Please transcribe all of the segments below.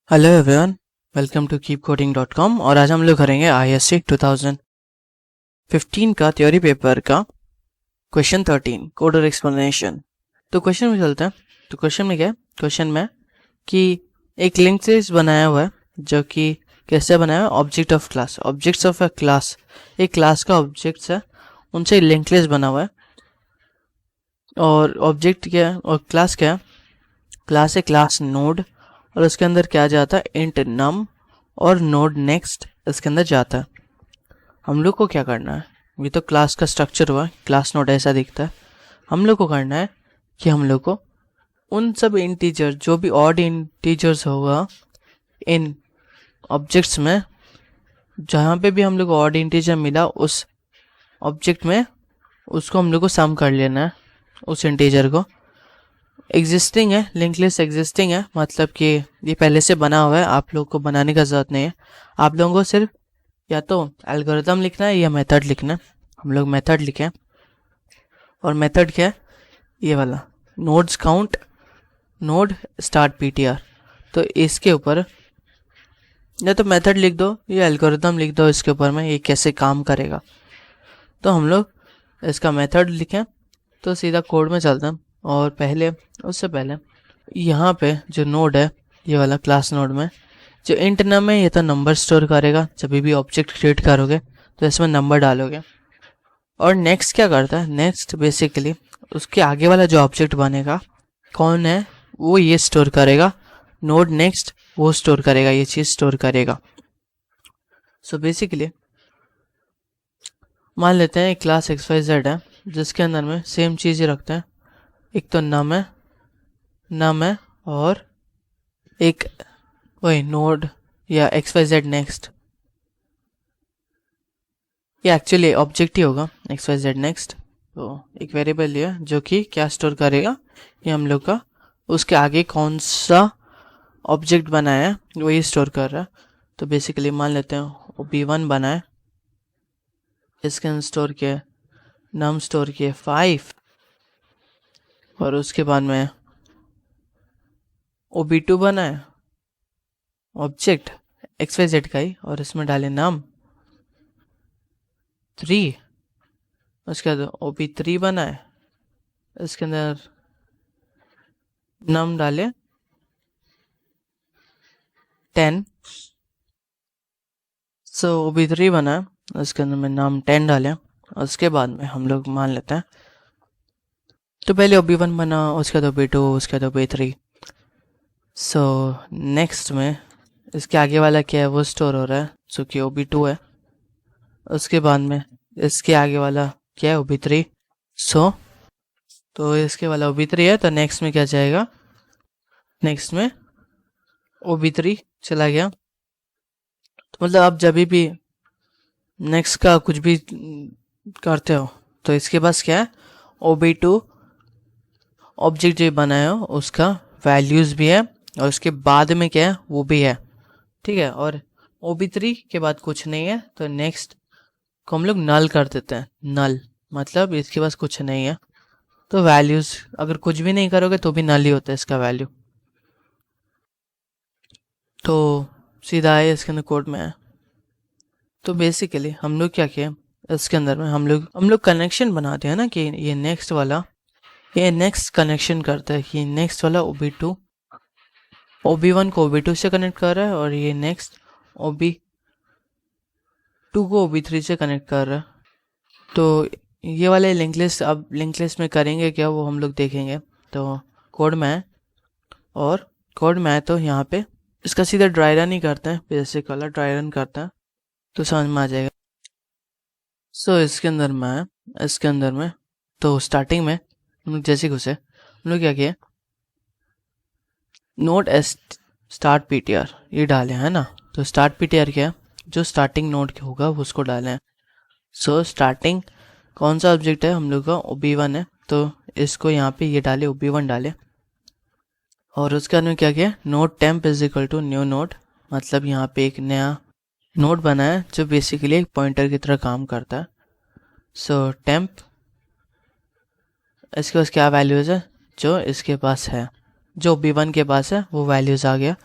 Hello everyone, welcome to keepcoding.com। और आज हम लोग करेंगे ISC 2015 का थ्योरी पेपर का क्वेश्चन 13 कोडर एक्सप्लेनेशन। तो क्वेश्चन में चलते हैं। तो क्वेश्चन में क्या है? क्वेश्चन में कि एक लिंक लिस्ट बनाया हुआ है, जो कि कैसे बनाया है? Object of class, objects of a class, एक क्लास का ऑब्जेक्ट्स है, उनसे लिंक लिस्ट बना हुआ है। और ऑब्जेक्ट क्या है और क्लास क्या है? क्लास है क्लास नोड, और उसके अंदर क्या जाता है? इंट नम और नोड नेक्स्ट इसके अंदर जाता है। हम लोग को क्या करना है? ये तो क्लास का स्ट्रक्चर हुआ, क्लास नोड ऐसा दिखता है। हम लोग को करना है कि हम लोग को उन सब इंटीजर, जो भी ऑड इंटीजर्स होगा इन ऑब्जेक्ट्स में, जहाँ पे भी हम लोग को ऑड इंटीजर मिला उस ऑब्जेक्ट में, उसको हम लोग को सम कर लेना है, उस इंटीजर को। एग्जिस्टिंग है, लिंक लिस्ट एग्जिस्टिंग है, मतलब कि ये पहले से बना हुआ है, आप लोग को बनाने का ज़रूरत नहीं है। आप लोगों को सिर्फ या तो एल्गोरिथम लिखना है या मेथड लिखना है। हम लोग मेथड लिखें, और मेथड क्या है? ये वाला nodes count node start PTR। तो इसके ऊपर या तो मेथड लिख दो या एल्गोरिथम लिख दो इसके ऊपर में, ये कैसे काम करेगा। तो हम लोग इसका मेथड लिखें तो सीधा कोड में चलते हैं। और उससे पहले यहाँ पे जो नोड है, ये वाला क्लास नोड में जो इंट नम है, ये तो नंबर स्टोर करेगा। जब भी ऑब्जेक्ट क्रिएट करोगे तो इसमें नंबर डालोगे। और नेक्स्ट क्या करता है? नेक्स्ट बेसिकली उसके आगे वाला जो ऑब्जेक्ट बनेगा कौन है, वो ये स्टोर करेगा। नोड नेक्स्ट वो स्टोर करेगा, ये चीज़ स्टोर करेगा। सो बेसिकली मान लेते हैं एक क्लास XYZ है, जिसके अंदर में सेम चीज़ ही रखते हैं। एक तो नम है और एक वही नोड या XYZ नेक्स्ट। ये एक्चुअली ऑब्जेक्ट ही होगा XYZ नेक्स्ट। तो एक वेरिएबल है जो कि क्या स्टोर करेगा, ये हम लोग का उसके आगे कौन सा ऑब्जेक्ट बनाया है वही स्टोर कर रहा है। तो बेसिकली मान लेते हैं OB1 बना है, इसके अंदर स्टोर किया नम स्टोर किए 5, और उसके बाद में OB2 बना है ऑब्जेक्ट XYZ का ही, और इसमें डाले नम 3। उसके बाद OB3 बना है, इसके अंदर नम डाले 10। सो OB3 बना है, उसके अंदर में नाम 10 डालें। उसके बाद में हम लोग मान लेते हैं, तो पहले OB1 बना, उसके बाद OB2, उसके बाद OB3। सो नेक्स्ट में इसके आगे वाला क्या है वो स्टोर हो रहा है, जो कि OB2 है। उसके बाद में इसके आगे वाला क्या है? OB3। तो इसके वाला OB3 है, तो नेक्स्ट में क्या जाएगा? नेक्स्ट में OB3 चला गया। तो मतलब आप जब भी नेक्स्ट का कुछ भी करते हो तो इसके पास क्या है? OB2 ऑब्जेक्ट जो बनाया हो उसका वैल्यूज़ भी है, और उसके बाद में क्या है वो भी है, ठीक है। और OB3 के बाद कुछ नहीं है, तो नेक्स्ट को हम लोग नल कर देते हैं। नल मतलब इसके पास कुछ नहीं है, तो वैल्यूज़ अगर कुछ भी नहीं करोगे तो भी नल ही होता है इसका वैल्यू। तो सीधा है इसके अंदर कोड में है। तो बेसिकली हम लोग क्या किए इसके अंदर में, हम लोग कनेक्शन बनाते हैं ना, कि ये नेक्स्ट वाला ये नेक्स्ट कनेक्शन करता है कि नेक्स्ट वाला OB2 OB1 को OB2 से कनेक्ट कर रहा है, और ये नेक्स्ट OB2 को OB3 से कनेक्ट कर रहा है। तो ये वाले लिंक लिस्ट, अब लिंक लिस्ट में करेंगे क्या वो हम लोग देखेंगे। तो कोड में है, और कोड में है तो यहाँ पे इसका सीधा ड्राई रन ही करते हैं, बेसिक वाला ड्राई रन करते हैं तो समझ में आ जाएगा। सो इसके अंदर में तो स्टार्टिंग में हम लोग जैसे घुसे, हम लोग क्या किए? नोड स्टार्ट PTR ये डाले है ना। तो स्टार्ट PTR क्या है? जो स्टार्टिंग नोड होगा उसको डाले हैं। सो स्टार्टिंग कौन सा ऑब्जेक्ट है हम लोग का? OB1 है, तो इसको यहाँ पे ये डाले, OB1 डाले। और उसके बाद में क्या किया? Node temp is equal to new node, मतलब यहाँ पे एक नया नोड बना है जो बेसिकली एक पॉइंटर की तरह काम करता है। सो टेम्प, इसके पास क्या वैल्यूज़ है जो इसके पास है, जो OB1 के पास है वो वैल्यूज़ आ गया,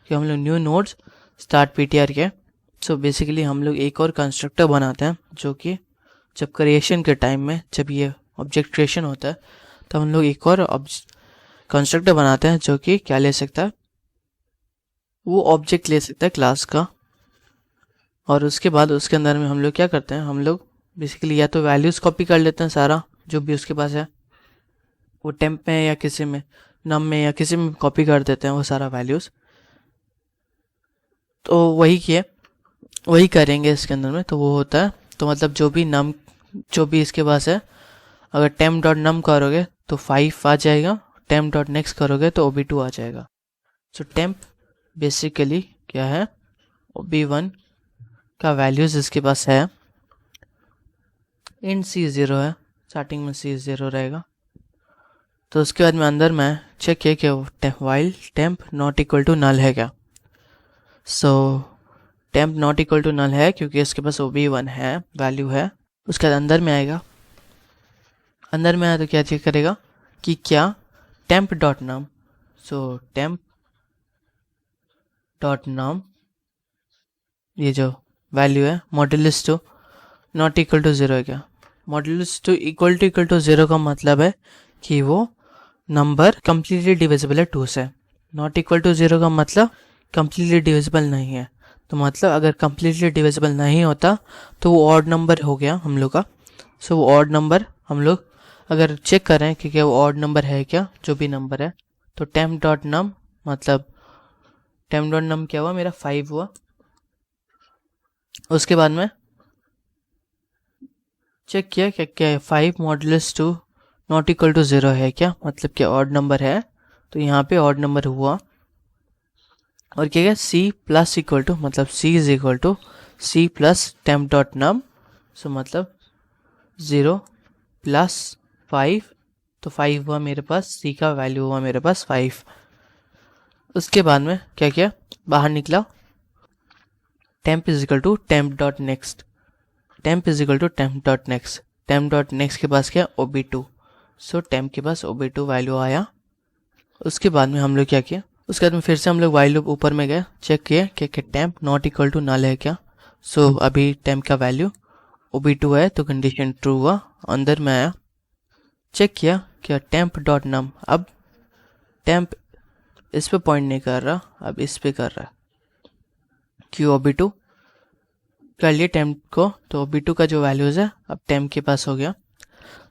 कि हम लोग न्यू नोड्स स्टार्ट ptr के। सो बेसिकली हम लोग एक और कंस्ट्रक्टर बनाते हैं जो कि जब क्रिएशन के टाइम में, जब ये ऑब्जेक्ट क्रिएशन होता है तो हम लोग एक और कंस्ट्रक्टर बनाते हैं जो कि क्या ले सकता है, वो ऑब्जेक्ट ले सकता है क्लास का। और उसके बाद उसके अंदर में हम लोग क्या करते हैं, हम लोग बेसिकली या तो वैल्यूज़ कॉपी कर लेते हैं सारा जो भी उसके पास है, वो टेम्प में या किसी में नम में या किसी में कॉपी कर देते हैं वो सारा वैल्यूज़। तो वही करेंगे इसके अंदर में। तो वो होता है, तो मतलब जो भी इसके पास है, अगर temp डॉट नम करोगे तो 5 आ जाएगा, temp डॉट नेक्स्ट करोगे तो ob2 आ जाएगा। सो temp बेसिकली क्या है, ob1 का वैल्यूज़ इसके पास है, int c0 है, स्टार्टिंग में c0 रहेगा। तो उसके बाद में अंदर में चेक किया कि while temp not equal to null है क्या। So temp not equal to null है क्योंकि इसके पास ob1 है, वैल्यू है। उसके बाद अंदर में आएगा, अंदर में आया तो क्या चेक करेगा कि क्या temp dot num, so temp dot num ये जो वैल्यू है modulus two not equal to 0 है क्या। मॉड्यूलस टू इक्वल टू 0 का मतलब है कि वो नंबर कम्प्लीटली डिविजिबल है 2 से। नॉट इक्वल टू 0 का मतलब कम्प्लीटली डिविजिबल नहीं है। तो मतलब अगर कम्प्लीटली डिविजिबल नहीं होता तो वो ऑड नंबर हो गया हम लोग का। सो वो ऑड नंबर हम लोग अगर चेक करें कि क्या वो ऑड नंबर है क्या, जो भी नंबर है, तो temp डॉट नम मतलब temp डॉट नम क्या हुआ, मेरा 5 हुआ। उसके बाद में चेक किया क्या 5 modulus two not equal to 0 है क्या, मतलब क्या ऑड नंबर है। तो यहाँ पे ऑड नंबर हुआ। और क्या है, c प्लस इक्वल टू मतलब c is equal to c plus temp dot num, so मतलब 0 प्लस 5, तो 5 हुआ मेरे पास, c का वैल्यू हुआ मेरे पास 5। उसके बाद में क्या किया, बाहर निकला, temp is equal to temp dot next, temp is equal to temp dot next, temp dot next के पास क्या ob2, सो temp के पास ob2 वैल्यू आया। उसके बाद में हम लोग क्या किया, उसके बाद में फिर से हम लोग वाइल लूप ऊपर में गए, चेक किए कि temp not equal to null है क्या। सो अभी temp का वैल्यू ob2 है तो कंडीशन ट्रू हुआ। अंदर में आया, चेक किया क्या temp डॉट नम, अब temp इस पे पॉइंट नहीं कर रहा, अब इस पे कर रहा है, क्यों ob2 कर लिए temp को, तो ob2 का जो वैल्यूज़ है अब temp के पास हो गया।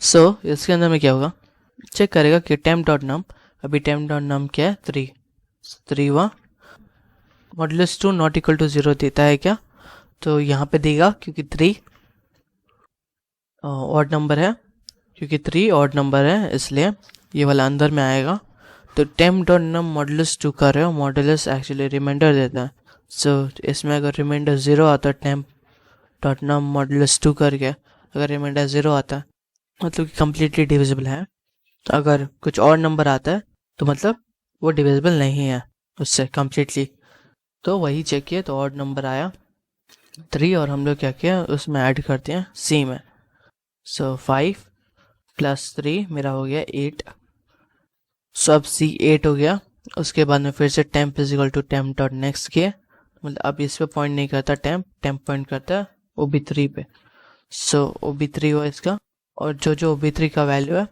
सो इसके अंदर में क्या होगा, चेक करेगा कि temp डॉट नम, अभी temp डॉट नम क्या है 3 हुआ। Modulus two not equal to 0 देता है क्या, तो यहाँ पे देगा क्योंकि 3 ऑड नंबर है, क्योंकि 3 ऑड नंबर है इसलिए ये वाला अंदर में आएगा। तो temp डॉट नम मॉड्यूलस 2 कर रहे हो, मॉड्यूलस एक्चुअली रिमाइंडर देता है। सो इसमें अगर रिमाइंडर 0 आता है temp डॉट नम मॉड्यूलस 2 करके, अगर रिमाइंडर 0 आता है मतलब कि कम्प्लीटली डिविजिबल है। तो अगर कुछ और नंबर आता है तो मतलब वो डिविजिबल नहीं है उससे कम्प्लीटली। तो वही चेक किया तो ऑड नंबर आया 3, और हम लोग क्या किया उसमें ऐड करते हैं सी में। सो 5 प्लस 3 मेरा हो गया 8। सो अब सी 8 हो गया। उसके बाद में फिर से temp is equal to temp dot next किए, मतलब अब इस पे पॉइंट नहीं करता temp पॉइंट करता है ob3 पे। सो ob3 हुआ इसका, और जो ob3 का वैल्यू है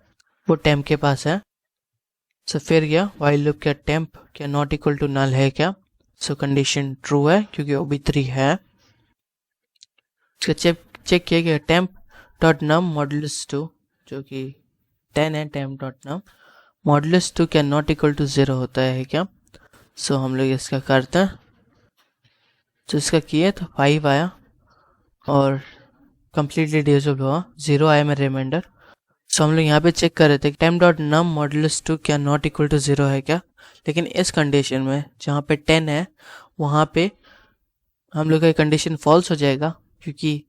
वो temp के पास है। सो फिर गया वाइल लूप, क्या temp क्या नॉट इक्वल टू नल है क्या, सो कंडीशन ट्रू है क्योंकि ob3 है। चेक किया गया temp डॉट नम मॉड्यूलस 2 जो कि 10 है, temp डॉट नम मॉड्यूलस 2 क्या नॉट इक्वल टू 0 होता है क्या। सो हम लोग इसका करते हैं, तो इसका किए तो 5 आया और कम्प्लीटली डिविजिबल हुआ, 0 आया मेरा रिमाइंडर। सो हम लोग यहाँ पे चेक कर रहे थे temp डॉट नम मॉड्यूलस 2 क्या नॉट इक्वल टू 0 है क्या, लेकिन इस कंडीशन में जहाँ पे 10 है वहाँ पे हम लोग का कंडीशन फॉल्स हो जाएगा, क्योंकि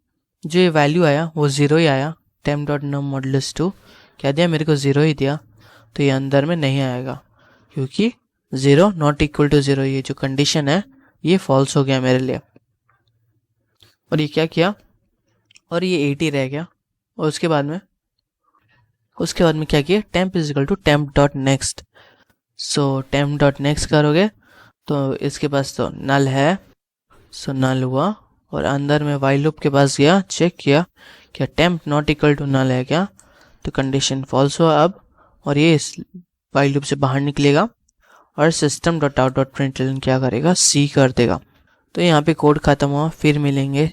जो ये वैल्यू आया वो 0 ही आया। temp डॉट नम मॉड्यूलस 2 क्या दिया मेरे को 0 ही दिया, तो ये अंदर में नहीं आएगा क्योंकि 0 नॉट इक्वल टू 0 ये जो कंडीशन है ये फॉल्स हो गया मेरे लिए। और ये क्या किया, और ये 80 रह गया। और उसके बाद में क्या किया, temp is equal to temp dot next. So temp dot next करोगे तो इसके पास तो नल है, सो नल हुआ। और अंदर में वाइल लूप के पास गया, चेक किया क्या temp not equal to null है क्या, तो कंडीशन फॉल्स हुआ अब, और ये इस वाइल लूप से बाहर निकलेगा और system dot out dot println क्या करेगा, सी कर देगा। तो यहाँ पे कोड खत्म हुआ, फिर मिलेंगे